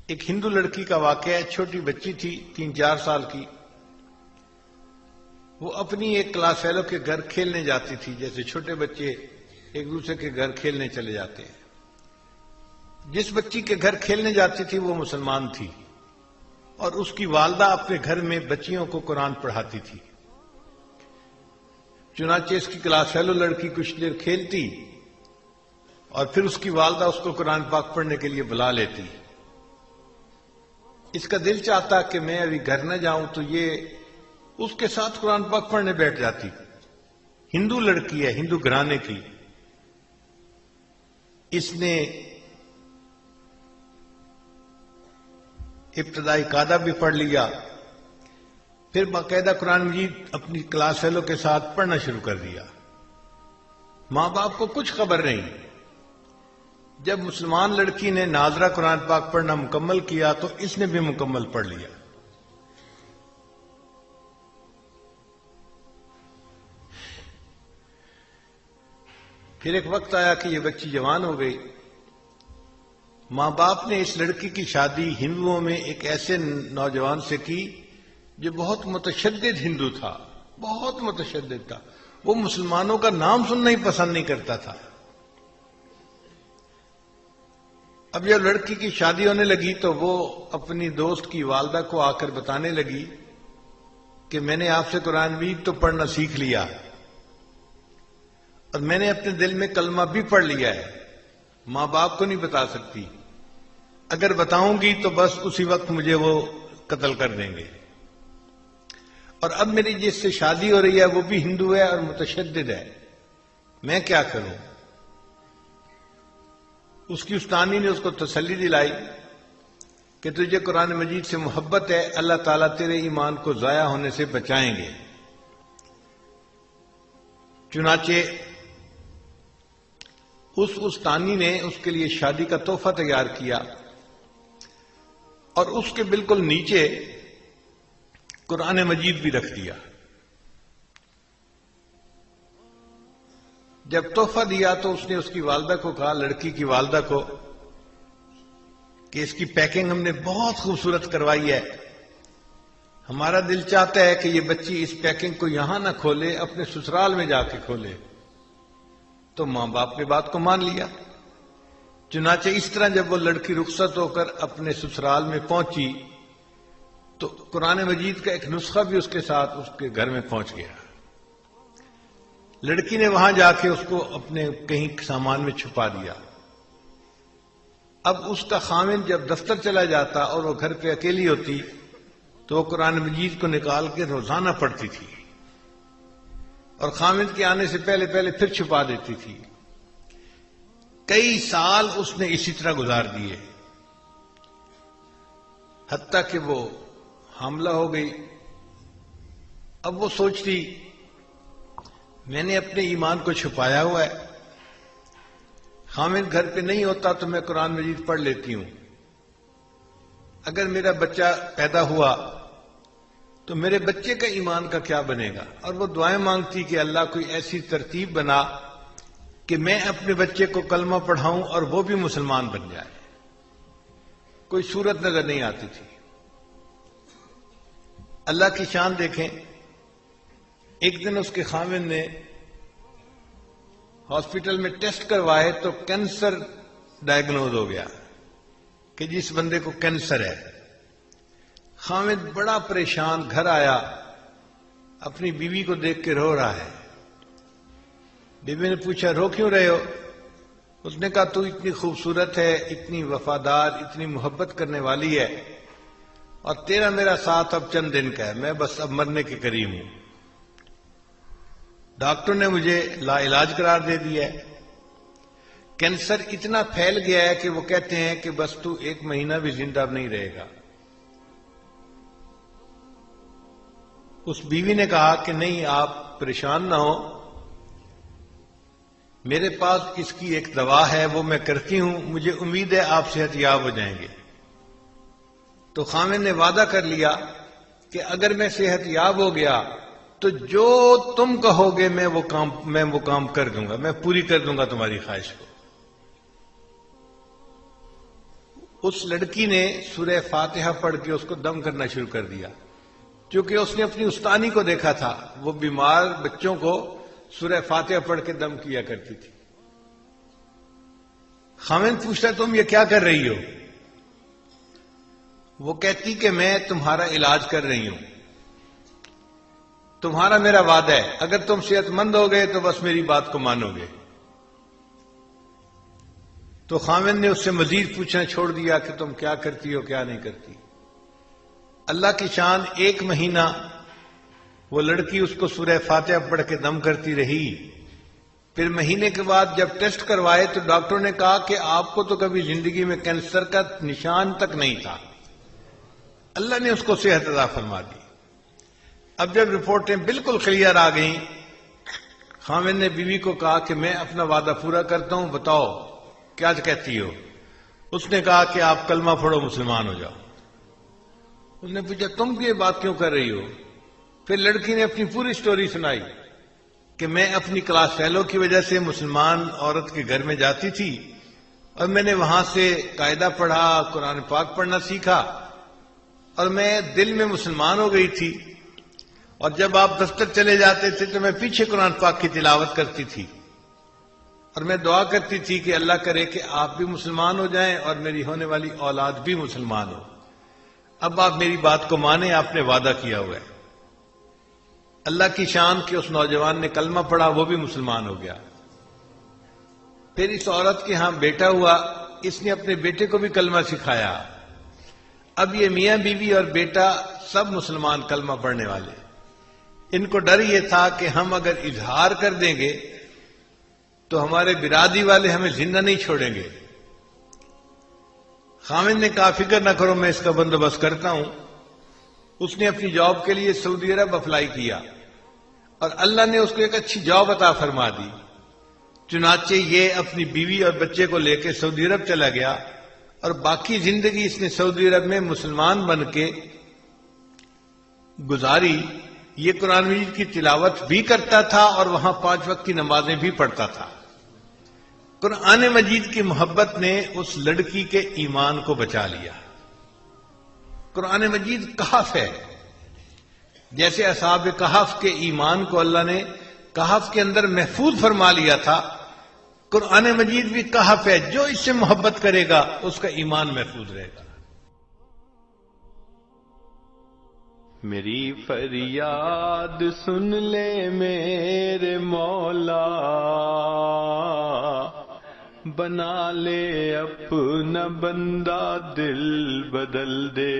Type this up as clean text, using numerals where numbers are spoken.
ایک ہندو لڑکی کا واقعہ ہے، چھوٹی بچی تھی 3-4 سال کی. وہ اپنی ایک کلاس فیلو کے گھر کھیلنے جاتی تھی، جیسے چھوٹے بچے ایک دوسرے کے گھر کھیلنے چلے جاتے ہیں. جس بچی کے گھر کھیلنے جاتی تھی وہ مسلمان تھی، اور اس کی والدہ اپنے گھر میں بچیوں کو قرآن پڑھاتی تھی. چنانچہ اس کی کلاس فیلو لڑکی کچھ دیر کھیلتی اور پھر اس کی والدہ اس کو قرآن پاک پڑھنے کے لیے بلا لیتی. اس کا دل چاہتا کہ میں ابھی گھر نہ جاؤں، تو یہ اس کے ساتھ قرآن پاک پڑھنے بیٹھ جاتی. ہندو لڑکی ہے، ہندو گھرانے کی. اس نے ابتدائی قاعدہ بھی پڑھ لیا، پھر باقاعدہ قرآن مجید اپنی کلاس فیلو کے ساتھ پڑھنا شروع کر دیا. ماں باپ کو کچھ خبر نہیں. جب مسلمان لڑکی نے ناظرہ قرآن پاک پڑھنا مکمل کیا تو اس نے بھی مکمل پڑھ لیا. پھر ایک وقت آیا کہ یہ بچی جوان ہو گئی. ماں باپ نے اس لڑکی کی شادی ہندوؤں میں ایک ایسے نوجوان سے کی جو بہت متشدد ہندو تھا، بہت متشدد تھا. وہ مسلمانوں کا نام سننا ہی پسند نہیں کرتا تھا. اب جب لڑکی کی شادی ہونے لگی تو وہ اپنی دوست کی والدہ کو آ کر بتانے لگی کہ میں نے آپ سے قرآن مجید تو پڑھنا سیکھ لیا اور میں نے اپنے دل میں کلمہ بھی پڑھ لیا ہے. ماں باپ کو نہیں بتا سکتی، اگر بتاؤں گی تو بس اسی وقت مجھے وہ قتل کر دیں گے. اور اب میری جس سے شادی ہو رہی ہے وہ بھی ہندو ہے اور متشدد ہے، میں کیا کروں؟ اس کی استانی نے اس کو تسلی دلائی کہ تجھے قرآن مجید سے محبت ہے، اللہ تعالیٰ تیرے ایمان کو ضائع ہونے سے بچائیں گے. چنانچہ اس استانی نے اس کے لیے شادی کا تحفہ تیار کیا اور اس کے بالکل نیچے قرآن مجید بھی رکھ دیا. جب تحفہ دیا تو اس نے اس کی والدہ کو کہا، لڑکی کی والدہ کو، کہ اس کی پیکنگ ہم نے بہت خوبصورت کروائی ہے، ہمارا دل چاہتا ہے کہ یہ بچی اس پیکنگ کو یہاں نہ کھولے، اپنے سسرال میں جا کے کھولے. تو ماں باپ نے بات کو مان لیا. چنانچہ اس طرح جب وہ لڑکی رخصت ہو کر اپنے سسرال میں پہنچی تو قرآن مجید کا ایک نسخہ بھی اس کے ساتھ اس کے گھر میں پہنچ گیا. لڑکی نے وہاں جا کے اس کو اپنے کہیں سامان میں چھپا دیا. اب اس کا خامند جب دفتر چلا جاتا اور وہ گھر پہ اکیلی ہوتی تو وہ قرآن مجید کو نکال کے روزانہ پڑھتی تھی اور خامند کے آنے سے پہلے پھر چھپا دیتی تھی. کئی سال اس نے اسی طرح گزار دیے، حتیٰ کہ وہ حاملہ ہو گئی. اب وہ سوچتی میں نے اپنے ایمان کو چھپایا ہوا ہے، خامد گھر پہ نہیں ہوتا تو میں قرآن مجید پڑھ لیتی ہوں. اگر میرا بچہ پیدا ہوا تو میرے بچے کا ایمان کا کیا بنے گا؟ اور وہ دعائیں مانگتی کہ اللہ کوئی ایسی ترتیب بنا کہ میں اپنے بچے کو کلمہ پڑھاؤں اور وہ بھی مسلمان بن جائے. کوئی صورت نظر نہیں آتی تھی. اللہ کی شان دیکھیں، ایک دن اس کے خامد نے ہاسپٹل میں ٹیسٹ کروائے تو کینسر ڈائیگنوز ہو گیا کہ جس بندے کو کینسر ہے. خامد بڑا پریشان گھر آیا، اپنی بیوی کو دیکھ کے رو رہا ہے. بیوی نے پوچھا رو کیوں رہے ہو؟ اس نے کہا تو اتنی خوبصورت ہے، اتنی وفادار، اتنی محبت کرنے والی ہے، اور تیرا میرا ساتھ اب چند دن کا ہے، میں بس اب مرنے کے قریب ہوں. ڈاکٹر نے مجھے لا علاج قرار دے دیا ہے. کینسر اتنا پھیل گیا ہے کہ وہ کہتے ہیں کہ بس تو 1 مہینہ بھی زندہ نہیں رہے گا. اس بیوی نے کہا کہ نہیں، آپ پریشان نہ ہو، میرے پاس اس کی ایک دوا ہے، وہ میں کرتی ہوں، مجھے امید ہے آپ صحت یاب ہو جائیں گے. تو خامد نے وعدہ کر لیا کہ اگر میں صحت یاب ہو گیا تو جو تم کہو گے میں وہ کام کر دوں گا، میں پوری کر دوں گا تمہاری خواہش کو. اس لڑکی نے سورہ فاتحہ پڑھ کے اس کو دم کرنا شروع کر دیا، کیونکہ اس نے اپنی استانی کو دیکھا تھا، وہ بیمار بچوں کو سورہ فاتحہ پڑھ کے دم کیا کرتی تھی۔ خاوند پوچھتا تم یہ کیا کر رہی ہو؟ وہ کہتی کہ میں تمہارا علاج کر رہی ہوں، تمہارا میرا وعدہ ہے، اگر تم صحت مند ہو گئے تو بس میری بات کو مانو گے۔ تو خاوند نے اس سے مزید پوچھنا چھوڑ دیا کہ تم کیا کرتی ہو کیا نہیں کرتی۔ اللہ کی شان، 1 مہینہ وہ لڑکی اس کو سورہ فاتحہ پڑھ کے دم کرتی رہی۔ پھر مہینے کے بعد جب ٹیسٹ کروائے تو ڈاکٹر نے کہا کہ آپ کو تو کبھی زندگی میں کینسر کا نشان تک نہیں تھا، اللہ نے اس کو صحت عطا فرما دی۔ اب جب رپورٹیں بالکل کلیئر آ گئیں، خاوند نے بیوی کو کہا کہ میں اپنا وعدہ پورا کرتا ہوں، بتاؤ کیا کہتی ہو؟ اس نے کہا کہ آپ کلمہ پڑھو، مسلمان ہو جاؤ۔ اس نے پوچھا تم یہ بات کیوں کر رہی ہو؟ پھر لڑکی نے اپنی پوری سٹوری سنائی کہ میں اپنی کلاس فیلو کی وجہ سے مسلمان عورت کے گھر میں جاتی تھی اور میں نے وہاں سے قاعدہ پڑھا، قرآن پاک پڑھنا سیکھا اور میں دل میں مسلمان ہو گئی تھی، اور جب آپ دفتر چلے جاتے تھے تو میں پیچھے قرآن پاک کی تلاوت کرتی تھی اور میں دعا کرتی تھی کہ اللہ کرے کہ آپ بھی مسلمان ہو جائیں اور میری ہونے والی اولاد بھی مسلمان ہو۔ اب آپ میری بات کو مانیں، آپ نے وعدہ کیا ہوا ہے۔ اللہ کی شان کہ اس نوجوان نے کلمہ پڑھا، وہ بھی مسلمان ہو گیا۔ پھر اس عورت کے ہاں بیٹا ہوا، اس نے اپنے بیٹے کو بھی کلمہ سکھایا۔ اب یہ میاں بیوی اور بیٹا سب مسلمان کلمہ پڑھنے والے۔ ان کو ڈر یہ تھا کہ ہم اگر اظہار کر دیں گے تو ہمارے برادری والے ہمیں زندہ نہیں چھوڑیں گے۔ خاوند نے کہا فکر نہ کرو، میں اس کا بندوبست کرتا ہوں۔ اس نے اپنی جاب کے لیے سعودی عرب اپلائی کیا اور اللہ نے اس کو ایک اچھی جاب عطا فرما دی۔ چنانچہ یہ اپنی بیوی اور بچے کو لے کے سعودی عرب چلا گیا اور باقی زندگی اس نے سعودی عرب میں مسلمان بن کے گزاری۔ یہ قرآن مجید کی تلاوت بھی کرتا تھا اور وہاں 5 وقت کی نمازیں بھی پڑھتا تھا۔ قرآن مجید کی محبت نے اس لڑکی کے ایمان کو بچا لیا۔ قرآن مجید کہف ہے، جیسے اصحاب کہف کے ایمان کو اللہ نے کہف کے اندر محفوظ فرما لیا تھا، قرآن مجید بھی کہف ہے، جو اس سے محبت کرے گا اس کا ایمان محفوظ رہے گا۔ میری فریاد سن لے میرے مولا، بنا لے اپنا بندہ، دل بدل دے۔